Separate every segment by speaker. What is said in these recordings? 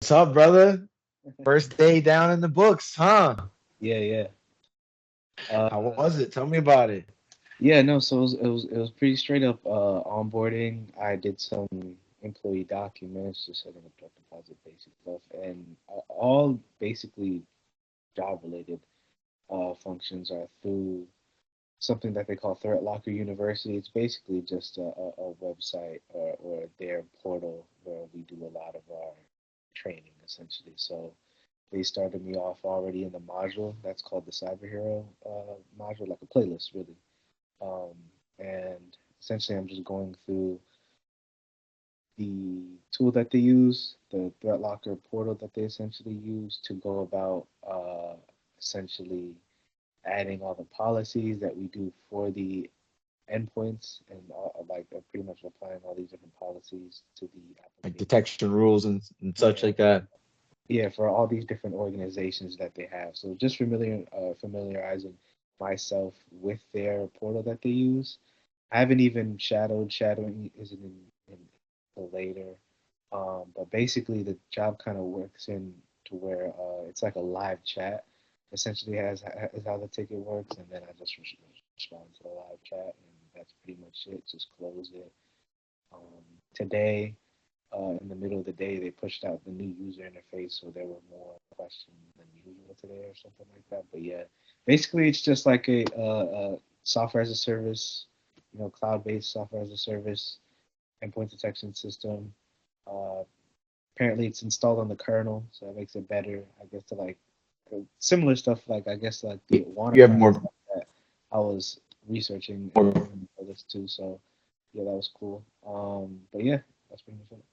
Speaker 1: What's up, brother? First day down in the books, huh?
Speaker 2: Yeah, yeah.
Speaker 1: How
Speaker 2: Uh,
Speaker 1: was it? Tell me about it.
Speaker 2: yeah, no, so it was pretty straight up onboarding. I did some employee documents, just setting up direct deposit basic stuff, and all basically job related functions are through something that they call ThreatLocker University. It's basically just a website or their portal where we do a lot of our training essentially. So they started me off already in the module that's called the Cyber Hero module, like a playlist really. Um, and essentially, I'm just going through the tool that they use, the ThreatLocker portal that they essentially use to go about essentially adding all the policies that we do for the endpoints and pretty much applying all these different policies to the
Speaker 1: Like
Speaker 2: application.
Speaker 1: detection rules and such
Speaker 2: Yeah,
Speaker 1: like that.
Speaker 2: yeah, for all these different organizations that they have. So just familiarizing myself with their portal that they use. I haven't even shadowing isn't in until later. But basically the job kind of works in to where it's like a live chat. Essentially has is how the ticket works, and then I just respond to the live chat, and that's pretty much it. Just close it. Um, Today, in the middle of the day, they pushed out the new user interface, so there were more questions than usual today, or something like that. But yeah, basically, it's just like a software as a service, cloud-based software as a service endpoint detection system. Uh, Apparently, it's installed on the kernel, so that makes it better. I guess to like similar stuff, like I guess like the
Speaker 1: You have
Speaker 2: WannaCry
Speaker 1: more.
Speaker 2: stuff that I was researching
Speaker 1: more
Speaker 2: for this too. So yeah, that was cool. But yeah, that's pretty much it.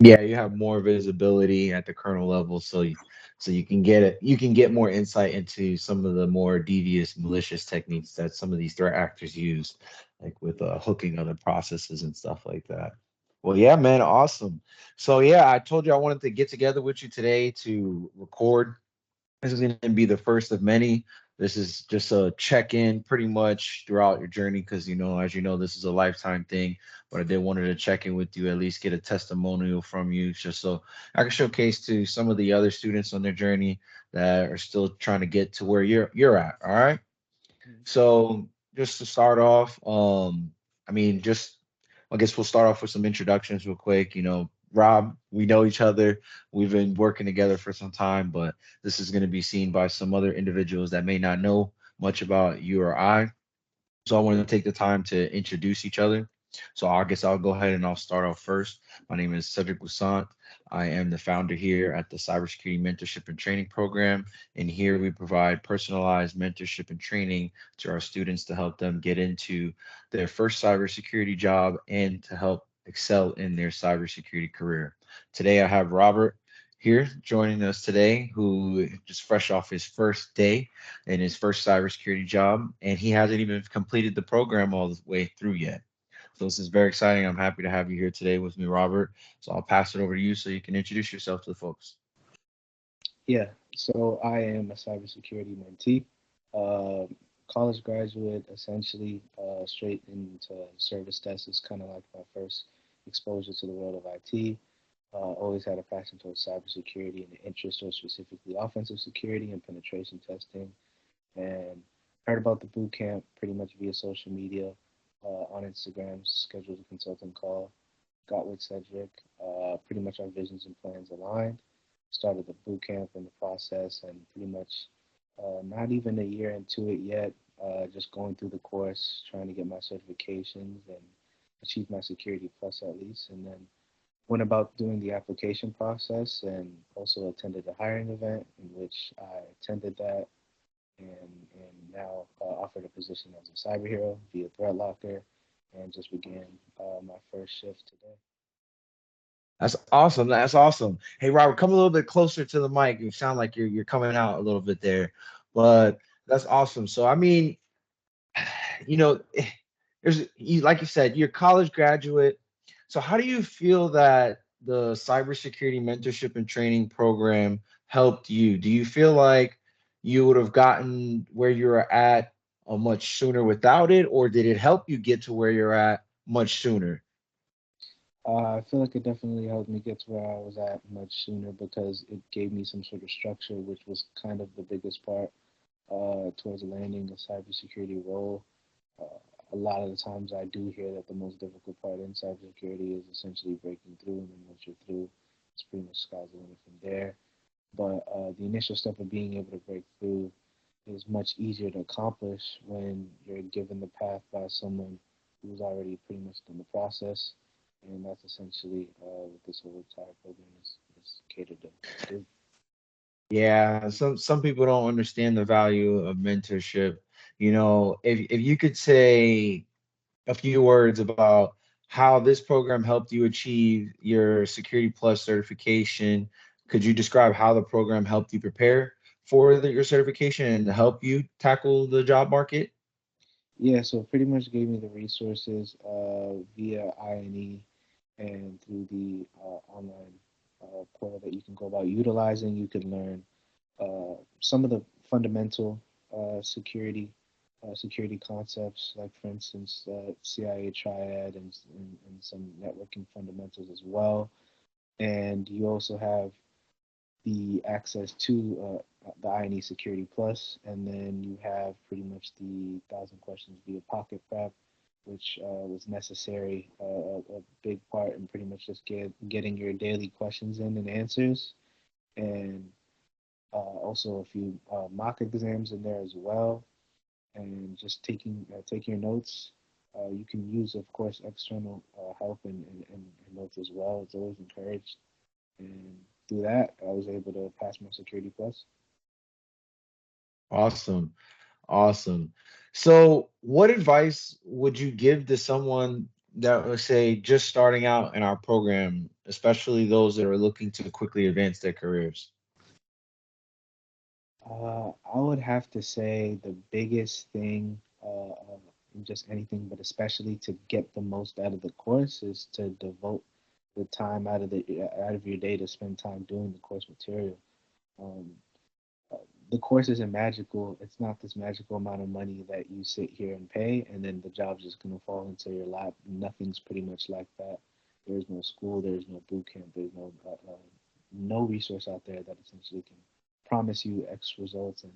Speaker 1: yeah, you have more visibility at the kernel level, so you can get it. You can get more insight into some of the more devious, malicious techniques that some of these threat actors use, like with hooking other processes and stuff like that. Well, yeah, man, awesome. So yeah, I told you I wanted to get together with you today to record. This is going to be the first of many. This is just a check in pretty much throughout your journey because, as you know, this is a lifetime thing. But I did wanted to check in with you, at least get a testimonial from you, just so I can showcase to some of the other students on their journey that are still trying to get to where you're at. All right.
Speaker 2: Mhm.
Speaker 1: So just to start off, I mean, just I guess we'll start off with some introductions real quick. Rob, we know each other. We've been working together for some time, but this is going to be seen by some other individuals that may not know much about you or I. So I wanted to take the time to introduce each other. So I guess I'll go ahead and I'll start off first. My name is Cedric Bussant. I am the founder here at the Cybersecurity Mentorship and Training Program. And here we provide personalized mentorship and training to our students to help them get into their first cybersecurity job and to help excel in their cybersecurity career. Today I have Robert here joining us today, who just fresh off his first day in his first cybersecurity job, and he hasn't even completed the program all the way through yet. So this is very exciting. I'm happy to have you here today with me, Robert. So I'll pass it over to you so you can introduce yourself to the folks.
Speaker 2: Yeah, so I am a cybersecurity mentee, uh, college graduate, essentially, straight into service desk is kind of like my first exposure to the world of IT. Always had a passion towards cybersecurity and an interest towards specifically offensive security and penetration testing. And heard about the boot camp pretty much via social media, on Instagram, scheduled a consulting call, got with Cedric. Pretty much our visions and plans aligned. Started the boot camp in the process, and pretty much not even a year into it yet. Just going through the course, trying to get my certifications and achieve my security plus at least, and then went about doing the application process and also attended a hiring event in which I attended that and now offered a position as a cyber hero via ThreatLocker and just began my first shift today.
Speaker 1: That's awesome. That's awesome. Hey, Robert, come a little bit closer to the mic. You sound like you're coming out a little bit there, but that's awesome. So I mean, you know, there's like you said, you're a college graduate. So how do you feel that the cybersecurity mentorship and training program helped you? Do you feel like you would have gotten where you're at much sooner without it, or did it help you get to where you're at much sooner?
Speaker 2: I feel like it definitely helped me get to where I was at much sooner because it gave me some sort of structure, which was kind of the biggest part towards landing a cybersecurity role. Uh, a lot of the times I do hear that the most difficult part in cybersecurity is essentially breaking through, and then once you're through, it's pretty much sky's the limit from there. But the initial step of being able to break through is much easier to accomplish when you're given the path by someone who's already pretty much done the process. And that's essentially what this whole entire program is catered to do.
Speaker 1: Yeah, some people don't understand the value of mentorship. If you could say a few words about how this program helped you achieve your Security Plus certification. Could you describe how the program helped you prepare for your certification and help you tackle the job market?
Speaker 2: Yeah, so it pretty much gave me the resources via INE and through the online portal that you can go about utilizing. You can learn some of the fundamental security concepts, like for instance, CIA triad and some networking fundamentals as well. And you also have the access to the INE Security Plus, and then you have pretty much the 1,000 questions via Pocket Prep, which was necessary, a big part in pretty much just getting your daily questions in and answers, and also a few mock exams in there as well, and just taking your notes. You can use, of course, external help and notes as well. It's always encouraged, and through that, I was able to pass my Security Plus.
Speaker 1: Awesome. Awesome. So, what advice would you give to someone that was say just starting out in our program, especially those that are looking to quickly advance their careers?
Speaker 2: I would have to say the biggest thing, just anything, but especially to get the most out of the course, is to devote the time out of your day to spend time doing the course material. Um, uh, the course isn't magical. It's not this magical amount of money that you sit here and pay, and then the job's just gonna fall into your lap. Nothing's pretty much like that. There's no school. There's no boot camp. There's no resource out there that essentially can promise you X results and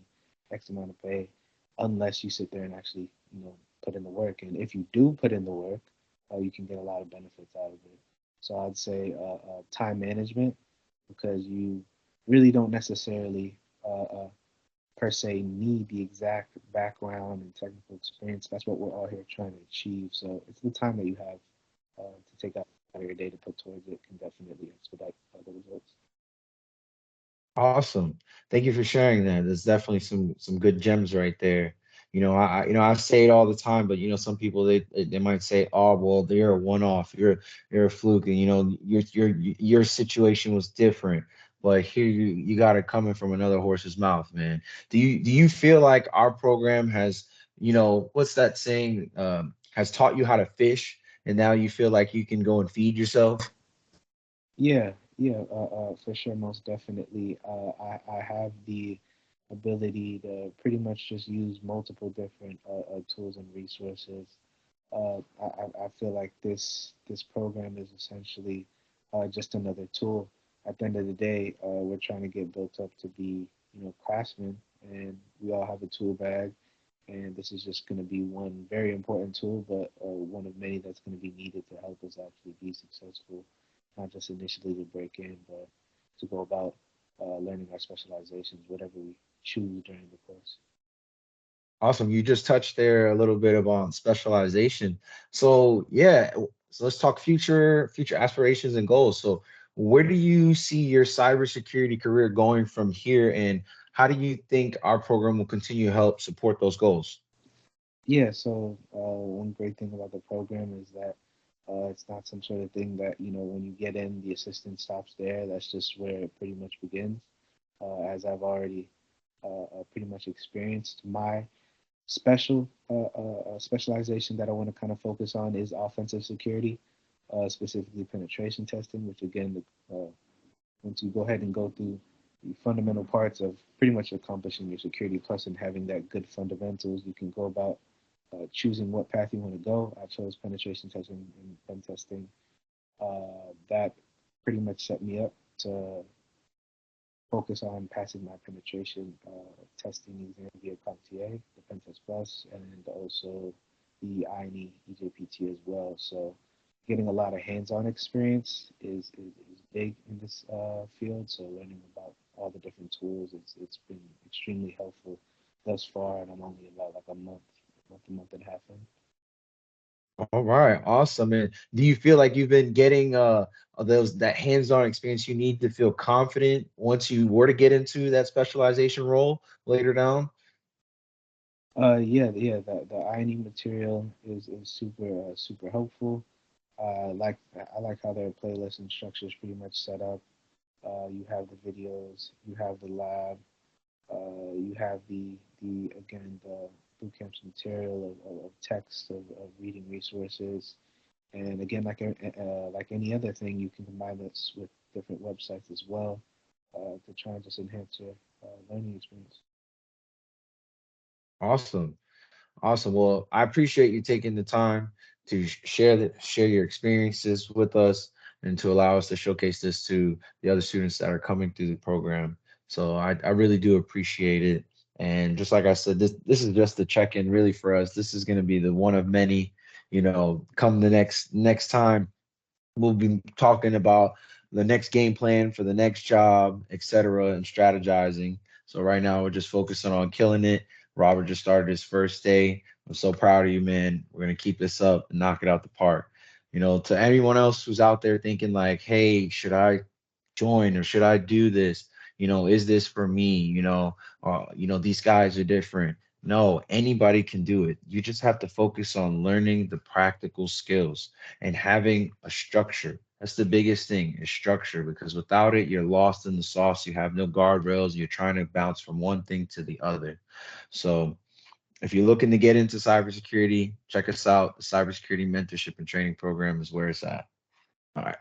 Speaker 2: X amount of pay, unless you sit there and actually put in the work. And if you do put in the work, you can get a lot of benefits out of it. So I'd say time management, because you really don't necessarily per se need the exact background and technical experience. That's what we're all here trying to achieve. So it's the time that you have to take out of your day to put towards it can definitely expedite the results.
Speaker 1: Awesome. Thank you for sharing that. There's definitely some good gems right there. I say it all the time, but some people they might say, "Oh, well, you're a one-off. You're a fluke, and your situation was different." But here you got it coming from another horse's mouth, man. Do you feel like our program has, what's that saying? Has taught you how to fish, and now you feel like you can go and feed yourself?
Speaker 2: Yeah, for sure, most definitely. I have the ability to pretty much just use multiple different tools and resources. I feel like this program is essentially just another tool. At the end of the day, we're trying to get built up to be, craftsmen, and we all have a tool bag. And this is just going to be one very important tool, but one of many that's going to be needed to help us actually be successful, not just initially to break in, but to go about learning our specializations, whatever we choose during the course.
Speaker 1: Awesome. You just touched there a little bit about specialization. So yeah, so let's talk future aspirations and goals. So where do you see your cybersecurity career going from here, and how do you think our program will continue to help support those goals?
Speaker 2: Yeah, so one great thing about the program is that it's not some sort of thing that, when you get in, the assistance stops there. That's just where it pretty much begins. As I've already pretty much experienced, my specialization that I want to kind of focus on is offensive security, specifically penetration testing, which again, once you go ahead and go through the fundamental parts of pretty much accomplishing your security plus and having that good fundamentals, you can go about choosing what path you want to go. I chose penetration testing and pen testing. That pretty much set me up to focus on passing my penetration testing exam via CompTIA, the Pentest Plus, and also the INE EJPT as well. So getting a lot of hands-on experience is big in this field. So learning about all the different tools, it's been extremely helpful thus far, and I'm only about like a month and a half in.
Speaker 1: All right, awesome. And do you feel like you've been getting those that hands-on experience you need to feel confident once you were to get into that specialization role later down?
Speaker 2: Yeah. The INE material is super helpful. I like how their playlist and structure is pretty much set up. You have the videos, you have the lab, you have the again the bootcamp's material of text of reading resources, and again like any other thing, you can combine this with different websites as well to try and just enhance your learning experience.
Speaker 1: Awesome. Awesome. Well, I appreciate you taking the time to share your experiences with us and to allow us to showcase this to the other students that are coming through the program. So I really do appreciate it. And just like I said, this is just the check-in really for us. This is going to be the one of many, come the next time we'll be talking about the next game plan for the next job, etc., and strategizing. So right now we're just focusing on killing it. Robert just started his first day. I'm so proud of you, man. We're gonna keep this up and knock it out the park. To anyone else who's out there thinking like, hey, should I join or should I do this? Is this for me? These guys are different. No, anybody can do it. You just have to focus on learning the practical skills and having a structure. That's the biggest thing is structure because without it, you're lost in the sauce. You have no guardrails. You're trying to bounce from one thing to the other. So if you're looking to get into cybersecurity, check us out. The Cybersecurity Mentorship and Training Program is where it's at. All right.